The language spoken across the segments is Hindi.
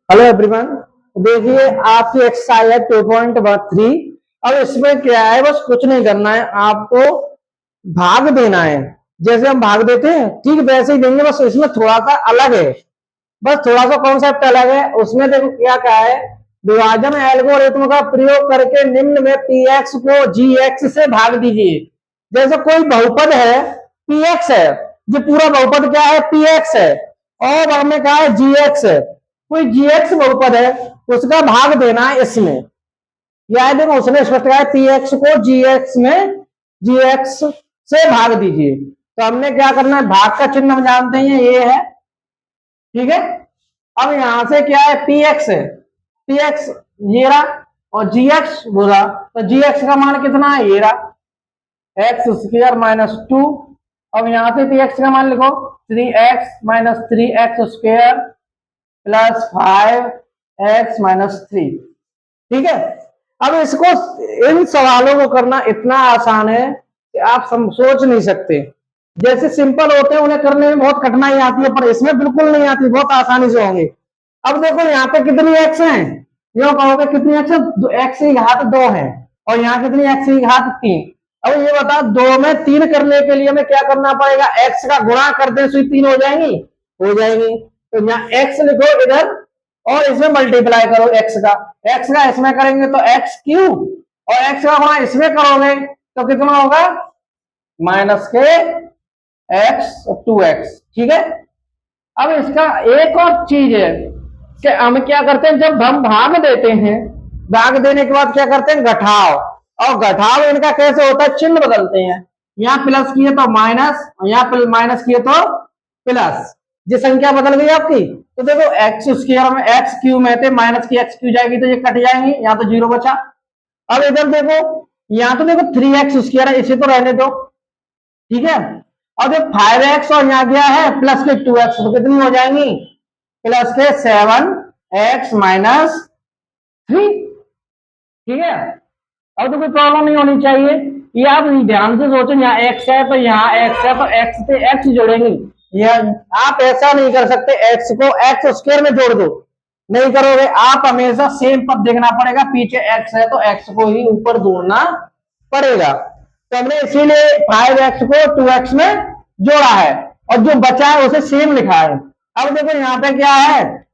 Hello everyone. देखिए आपकी एक्सरसाइज है 2.13। अब इसमें क्या है, बस कुछ नहीं करना है आपको, भाग देना है। जैसे हम भाग देते हैं ठीक वैसे ही देंगे, बस इसमें थोड़ा सा अलग है। बस थोड़ा सा कॉन्सेप्ट अलग है। उसमें देखो क्या क्या है, विभाजन एल्गोरिथ्म का प्रयोग करके निम्न में पी एक्स को जी एक्स से भाग दीजिए। जैसे कोई बहुपद है पी एक्स है, जो पूरा बहुपद क्या है पी एक्स है, और हमने कहा है जी एक्स है। कोई जी एक्स बहुपद है, उसका भाग देना है इसमें। या देखो उसने स्पष्ट कहा है पी एक्स को जी एक्स में जी एक्स से भाग दीजिए। तो हमने क्या करना है, भाग का चिन्ह हम जानते हैं ये है, ठीक है। अब यहां से क्या है पी एक्स है, पी एक्स ये रहा, और जी एक्स बोला, तो जी एक्स का मान कितना है ये रहा, एक्स स्क्र माइनस टू। अब यहां से पी एक्स का मान लिखो, 3x minus 3x² plus 5x-3। ठीक है। अब इसको, इन सवालों को करना इतना आसान है कि आप सोच नहीं सकते। जैसे सिंपल होते हैं उन्हें करने में बहुत कठिनाई आती है, पर इसमें बिल्कुल नहीं आती, बहुत आसानी से होंगे। अब देखो यहाँ पे कितनी एक्स है, यो कहोगे कितनी एक्स है, एक्स की घात 2 है, और यहाँ कितनी एक्स की घात 3। अब ये बता, 2 में 3 करने के लिए हमें क्या करना पड़ेगा, एक्स का गुणा कर दे तो 3 हो जाएंगी, हो जाएंगी। तो यहाँ एक्स लिखो इधर, और इसमें मल्टीप्लाई करो एक्स का इसमें करेंगे तो एक्स क्यूब, और एक्स का गुणा इसमें करोगे तो कितना होगा, माइनस के एक्स 2x। ठीक है। अब इसका एक और चीज है कि हम क्या करते हैं, जब हम भाग देते हैं, भाग देने के बाद क्या करते हैं घटाव, और घटाव इनका कैसे होता है, चिन्ह बदलते हैं। यहाँ प्लस किए तो माइनस, और यहाँ माइनस किए तो प्लस। ये संख्या बदल गई आपकी, तो देखो एक्स स्क्वायर में एक्स क्यू में थे, माइनस की एक्स क्यू जाएगी तो ये कट जाएंगी, यहाँ तो जीरो बचा। अब इधर देखो, यहाँ तो देखो 3x² है, इसे तो रहने दो, ठीक है। अब जो 5x और यहाँ गया है प्लस के 2x, तो कितनी हो जाएंगी, प्लस के 7x-3। ठीक है। अब तो कोई प्रॉब्लम नहीं होनी चाहिए। ये आप ध्यान से सोचो, यहाँ एक्स है तो यहाँ एक्स है, तो एक्स से एक्स जोड़ेंगे। ये आप ऐसा नहीं कर सकते एक्स को एक्स स्क्वायर में जोड़ दो, नहीं करोगे। आप हमेशा सेम पद देखना पड़ेगा, पीछे एक्स है तो एक्स को ही ऊपर जोड़ना पड़ेगा। तो हमने इसीलिए 5x को 2x में जोड़ा है, और जो बचा है उसे सेम लिखा है। अब देखो यहाँ पे क्या है,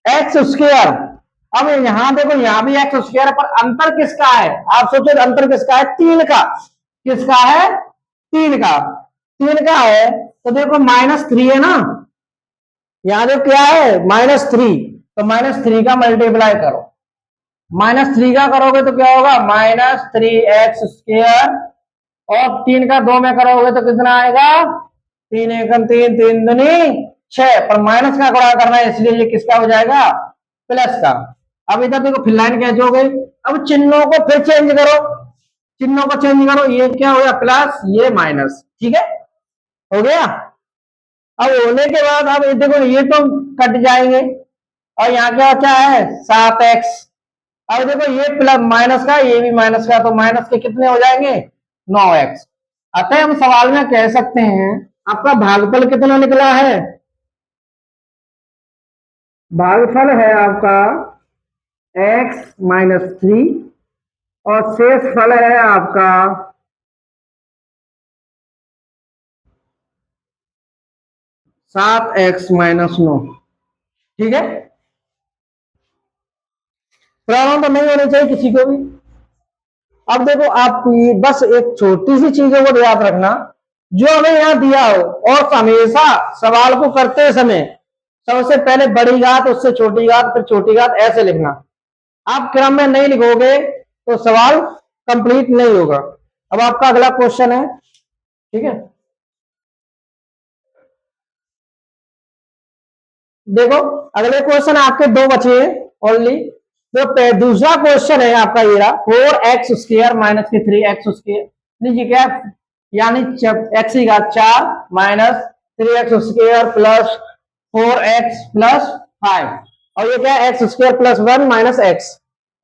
एक्स स्क्वायर। अब यहां देखो, यहां भी एक्स स्क्वायर, पर अंतर किसका है, आप सोचो अंतर किसका है, 3 का। किसका है, 3 का, 3 का है। तो देखो -3 है ना, यहां जो क्या है -3, तो -3 का मल्टीप्लाई करो, -3 का करोगे तो क्या होगा, -3x², और 3 का 2 में करोगे तो कितना आएगा, 3 एकम 3, 3 दूनी 6, पर माइनस का गुणा करना है इसलिए ये किसका हो जाएगा, प्लस का। अब इधर देखो फिर लाइन कैच हो गई। अब चिन्हों को फिर चेंज करो, चिन्हों को चेंज करो, ये क्या हो गया प्लस, ये माइनस, ठीक है, हो गया। अब होने के बाद अब देखो ये तो कट जाएंगे, और यहाँ क्या क्या है 7x। अब देखो ये प्लस माइनस का, ये भी माइनस का, तो माइनस के कितने हो जाएंगे, 9x। अतः हम सवाल में कह सकते हैं आपका भागफल कितना निकला है, भागफल है आपका x-3, और शेष फल है आपका 7x-9। ठीक है। प्रॉब्लम तो नहीं होनी चाहिए किसी को भी। अब देखो आप बस एक छोटी सी चीजों को याद रखना, जो हमें यहाँ दिया हो, और हमेशा सवाल को करते समय सबसे पहले बड़ी घात, उससे छोटी घात, फिर छोटी घात, ऐसे लिखना। आप क्रम में नहीं लिखोगे तो सवाल कंप्लीट नहीं होगा। अब आपका अगला क्वेश्चन है, ठीक है। देखो अगले क्वेश्चन आपके दो बचे हैं ओनली। तो दूसरा क्वेश्चन है आपका ये रहा, 4x² माइनस के 3x², नीचे क्या, यानी एक्स की घात 4 minus 3x² plus 4x plus 5, और ये क्या है x² प्लस 1 माइनस x।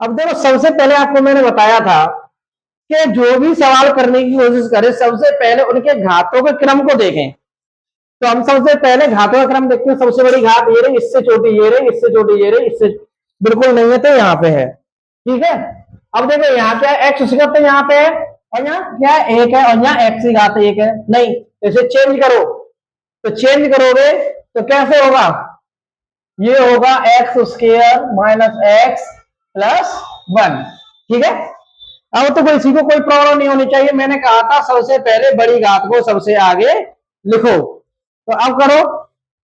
अब देखो सबसे पहले आपको मैंने बताया था कि जो भी सवाल करने की कोशिश करें सबसे पहले उनके घातों के क्रम को देखें। तो हम सबसे पहले घातों का क्रम देखते हैं। सबसे बड़ी घात ये रही, इससे छोटी ये रही, इससे छोटी ये रही, इससे बिल्कुल नहीं है तो यहाँ पे है। ठीक है, अब देखो यहाँ क्या है, एक्स उसकी घात तो यहाँ पे है, और यहाँ क्या है, एक है, और यहाँ एक्स की घात एक है। नहीं, इसे चेंज करो, तो चेंज करोगे तो कैसे होगा, ये होगा x square minus x plus one. ठीक है, अब तो किसी को कोई प्रॉब्लम नहीं होनी चाहिए। मैंने कहा था सबसे पहले बड़ी घात को सबसे आगे लिखो। तो अब करो,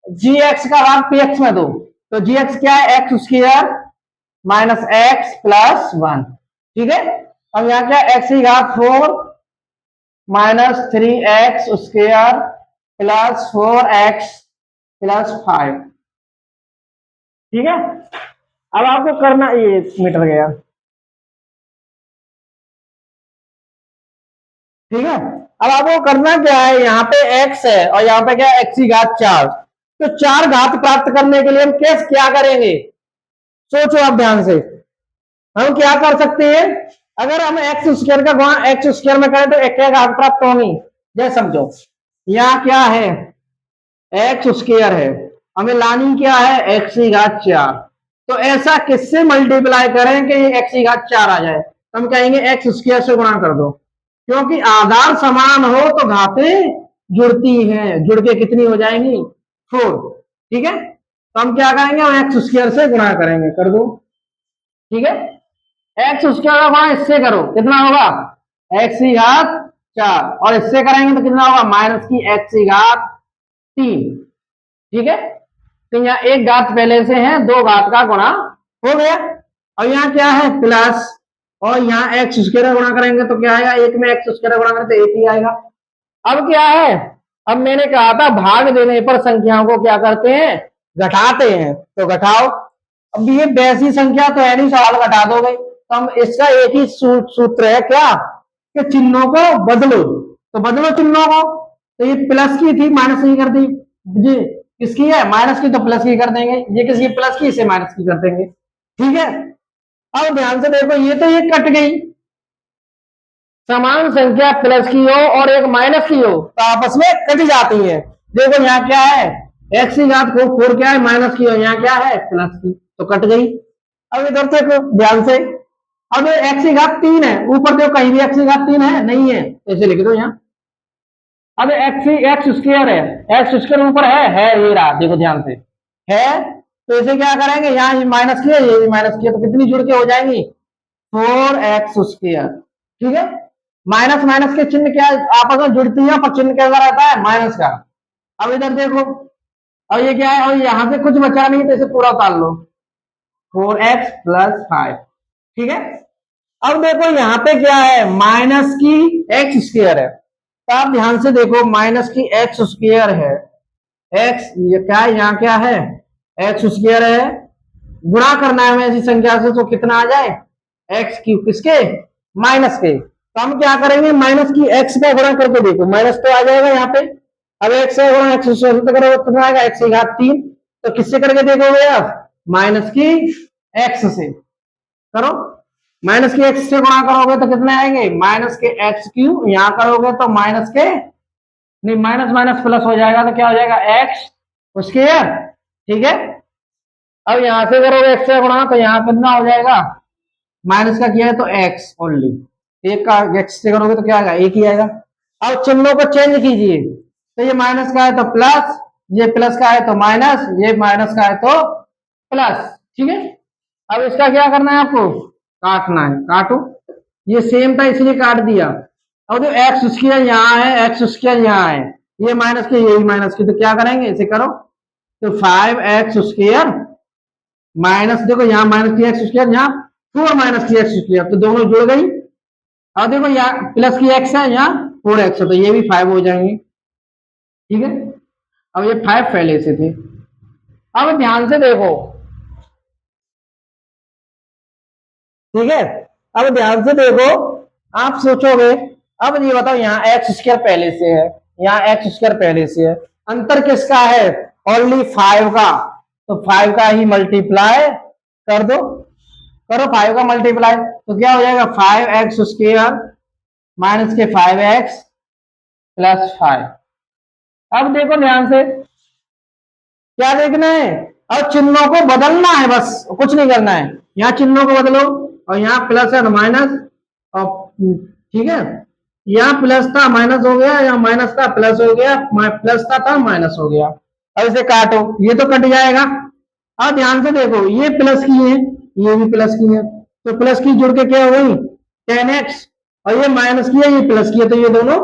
जी एक्स का भाग पी एक्स में दो, तो जी एक्स क्या है, x square minus x plus one. ठीक है, अब यहाँ क्या, एक्स की घात 4 minus 3x square plus 4x plus 5। ठीक है, अब आपको करना, ये मीटर गया। ठीक है, अब आपको करना क्या है, यहाँ पे x है और यहाँ पे क्या है, x की घात 4। तो 4 घात प्राप्त करने के लिए हम कैसे क्या करेंगे, सोचो आप ध्यान से। हम क्या कर सकते हैं, अगर हम एक्स स्क्वायर का गुणा एक्स स्क्वायर में करें तो एक घात प्राप्त होगी। जैसे समझो, यहाँ क्या है, एक्स स्क्वायर है, हमें लानी क्या है, एक्स की घात 4। तो ऐसा किससे मल्टीप्लाई करें कि ये एक्स की घात 4 आ जाए, तो हम कहेंगे एक्स स्क्वायर से गुणा कर दो, क्योंकि आधार समान हो तो घातें जुड़ती हैं, जुड़ के कितनी हो जाएंगी, 4। ठीक है, तो हम क्या करेंगे, हम एक्स स्क्वायर से गुणा करेंगे, कर दो। ठीक है, एक्स स्क्वायर का गुणा इससे करो, कितना होगा, एक्स की घात 4, और इससे करेंगे तो कितना होगा, माइनस की एक्स की घात 3। ठीक है, तो यहाँ एक घात पहले से है, दो घात का गुणा हो गया। और यहाँ क्या है, प्लस, और यहाँ एक्स स्क्वायर गुणा करेंगे तो क्या आएगा, एक में एक्स स्क्वायर गुणा करें तो एक ही आएगा। अब क्या है, अब मैंने कहा था भाग देने पर संख्याओं को क्या करते हैं, घटाते हैं, तो घटाओ। अब ये वैसी संख्या तो है नहीं, सवाल घटा दोगे, तो हम इसका एक ही सूत्र है क्या, कि चिन्हों को बदलो, तो बदलो चिन्हों को। तो ये प्लस की थी, माइनस की कर दी, जी किसकी है, माइनस की, तो प्लस की कर देंगे, ये किसकी, प्लस की, इसे माइनस की कर देंगे। ठीक है, अब ध्यान से देखो, ये तो ये कट गई, समान संख्या प्लस की हो और एक माइनस की हो तो आपस में कट जाती है। देखो यहाँ क्या है, एक्स की घात को 4 क्या है, माइनस की हो, यहाँ क्या है, प्लस की, तो कट गई। अब इधर देखो ध्यान से, अब एक्स की घात 3 है, ऊपर देखो कहीं भी एक्स की घात 3 है, नहीं है, ऐसे लिख दो यहाँ। अब एक्स स्क्वायर है, एक्स स्क्वायर ऊपर है ये रहा, देखो ध्यान से है, तो इसे क्या करेंगे, यहाँ माइनस किया, ये भी माइनस किया, तो कितनी जुड़ के हो जाएंगी, 4x स्क्वायर। ठीक है, माइनस माइनस के चिन्ह क्या आपस में जुड़ती है, पर चिन्ह कैसा रहता है, माइनस का। अब इधर देखो, अब ये क्या है, और यहाँ से कुछ बचा नहीं तो इसे पूरा उतार लो, 4x प्लस 5। ठीक है, अब देखो यहाँ पे क्या है, माइनस की एक्स स्क्वायर है, तो आप ध्यान से देखो, माइनस की एक्स स्क्वायर है, एक्स ये क्या है, यहाँ क्या है, एक्स स्क्वायर है, गुणा करना है हमें ऐसी संख्या से, तो कितना आ जाए, एक्स क्यूब, किसके, माइनस के। तो हम क्या करेंगे, माइनस की एक्स का गुणा करके देखो, माइनस तो आ जाएगा यहाँ पे। अब एक्स का गुणा एक्स से करोगे तो कितना आएगा, एक्स की घात 3। तो किससे करके देखोगे आप, माइनस की एक्स से करो, माइनस के एक्स से गुणा करोगे तो कितने आएंगे, माइनस के एक्स क्यूब, यहाँ करोगे तो माइनस के, नहीं माइनस माइनस प्लस हो जाएगा, तो क्या हो जाएगा, एक्स स्क्वायर। ठीक है, अब यहां से करोगे एक्स से गुणा तो यहाँ कितना हो जाएगा, माइनस का किया है तो एक्स ओनली, एक का एक्स से करोगे तो क्या आएगा, एक ही आएगा। अब चिन्हों को चेंज कीजिए, तो ये माइनस का है तो प्लस, ये प्लस का है तो माइनस, ये माइनस का है तो प्लस। ठीक है, अब इसका क्या करना है आपको, काटना है, काटो, ये सेम था इसलिए काट दिया। अब जो एक्स स्क्वायर यहाँ है, एक्स स्क्वायर यहाँ है, ये माइनस की, यही माइनस की, तो क्या करेंगे, इसे करो, तो 5x स्क्वायर माइनस, देखो यहाँ माइनस की एक्स स्क्वायर, यहाँ 4 माइनस की एक्स स्क्वायर, तो दोनों जुड़ गई। अब देखो यहाँ प्लस की एक्स है, यहाँ 4x है, तो ये भी 5 हो जाएंगे। ठीक है, अब ये 5 पहले से थे। अब ध्यान से देखो, ठीक है, अब ध्यान से देखो, आप सोचोगे, अब ये बताओ, यहाँ एक्स स्क्वायर पहले से है, यहाँ एक्स स्क्वायर पहले से है, अंतर किसका है, ओनली 5 का, तो 5 का ही मल्टीप्लाई कर दो, करो 5 का मल्टीप्लाई, तो क्या हो जाएगा, 5x स्क्वायर माइनस के 5x प्लस 5। अब देखो ध्यान से, क्या देखना है, और चिन्हों को बदलना है, बस कुछ नहीं करना है। यहाँ चिन्हों को बदलो, और यहाँ प्लस है माइनस, और ठीक है, यहाँ प्लस था माइनस हो गया, यहाँ माइनस था प्लस हो गया, प्लस था माइनस हो गया। अब इसे काटो, ये तो कट जाएगा। अब ध्यान से देखो, ये प्लस की है, ये भी प्लस की है, तो प्लस की जुड़ के क्या हो गई 10x, और ये माइनस की है, ये प्लस की है, तो ये दोनों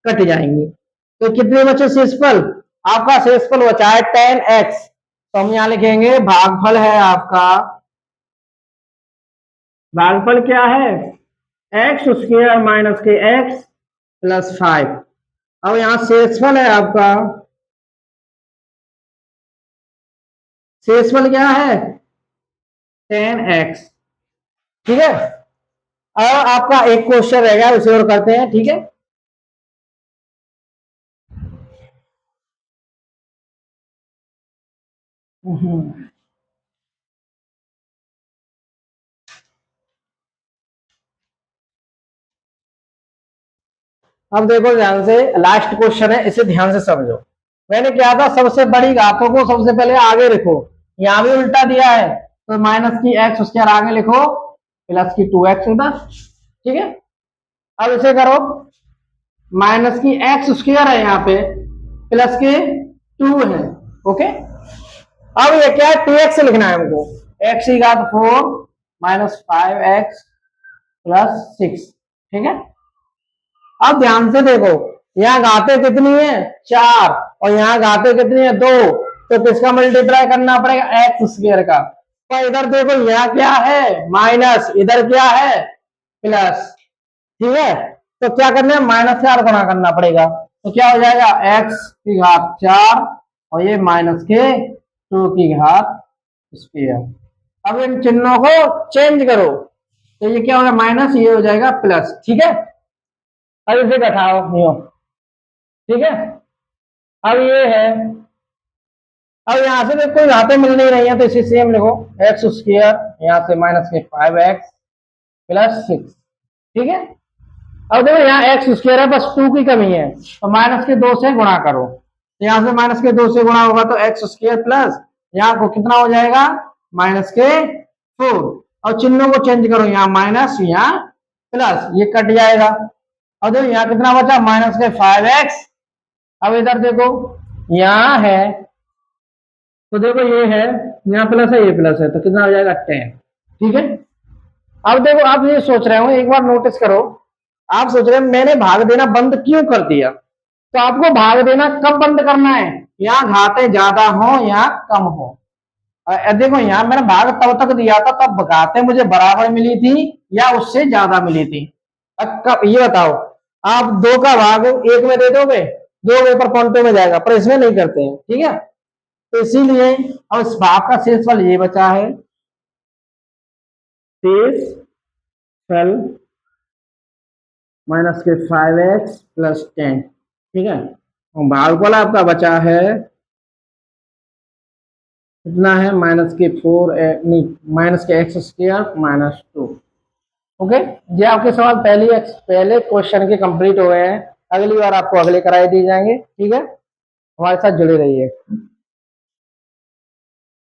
कट जाएंगे। तो कितने बचे शेषफल, आपका शेषफल बचा है 10x। तो हम यहां लिखेंगे भागफल है आपका, भागफल क्या है, एक्स स्क्वायर माइनस के एक्स प्लस 5। अब यहां शेषफल है आपका, शेषफल क्या है 10x। ठीक है, अब आपका एक क्वेश्चन रहेगा, उसे और करते हैं। ठीक है, अब देखो ध्यान से, लास्ट क्वेश्चन है, इसे ध्यान से समझो। मैंने क्या था, सबसे बड़ी घातों को सबसे पहले आगे लिखो, यहां भी उल्टा दिया है, तो माइनस की एक्स उसके आगे लिखो, प्लस की 2x उधर। ठीक है, अब इसे करो, माइनस की एक्स स्क्वायर है यहाँ पे, प्लस के 2 है। ओके, अब ये क्या है 2x लिखना है हमको, एक्स की घात 4 माइनस 5x प्लस 6। ठीक है, अब ध्यान से देखो, यहाँ घाते कितनी है 4, और यहाँ घाते कितनी है 2, तो किसका मल्टीप्लाई करना पड़ेगा एक्स स्क्वायर का। तो इधर देखो, यहाँ क्या है माइनस, इधर क्या है प्लस। ठीक है, तो क्या करना है माइनस 4 गुणा करना पड़ेगा, तो क्या हो जाएगा एक्स की घात 4, और ये माइनस के 2 की घात स्क्वायर। अब इन चिन्हों को चेंज करो, तो ये क्या होगा माइनस, ये हो जाएगा प्लस। ठीक है, अब इसे घटाओ नियो। ठीक है, अब ये है, अब यहां से कोई घातें मिल नहीं रही है, तो इसे सेम लिखो, एक्स स्क्वायर यहां से माइनस के 5x प्लस 6। ठीक है, अब देखो यहाँ एक्स स्क्वायर है, बस 2 की कमी है, तो माइनस के 2 से गुणा करो, तो यहां से माइनस के 2 से गुणा होगा, तो एक्स स्क्वायर प्लस यहाँ को कितना हो जाएगा माइनस के 4, और चिन्हों को चेंज करो, यहाँ माइनस यहाँ प्लस, ये कट जाएगा। और देखो यहाँ कितना बचा माइनस के 5x। अब इधर देखो, यहाँ है, तो देखो ये है, यहाँ प्लस है, ये प्लस है, तो कितना हो जाएगा 10। ठीक है, अब देखो आप ये सोच रहे हो, एक बार नोटिस करो, आप सोच रहे हैं मैंने भाग देना बंद क्यों कर दिया, तो आपको भाग देना कब बंद करना है, यहाँ घातें ज्यादा हो या कम हो। देखो यहाँ मैंने भाग तब तक दिया था, तब घातें मुझे बराबर मिली थी या उससे ज्यादा मिली थी। अब कब ये बताओ, आप 2 का भाग 1 में दे दोगे, 2 पेपर पॉइंटों में जाएगा, पर इसमें नहीं करते हैं। ठीक है, तो इसीलिए अब इस भाग का शेषफल ये बचा है, शेषफल माइनस के 5x प्लस 10। ठीक है, भागफल आपका बचा है, कितना है माइनस के 4 नहीं माइनस के एक्स स्क्वायर माइनस 2। ओके, ये आपके सवाल पहले क्वेश्चन के कंप्लीट हो गए हैं, अगली बार आपको अगले कराए दिए जाएंगे। ठीक है, हमारे साथ जुड़े रहिए।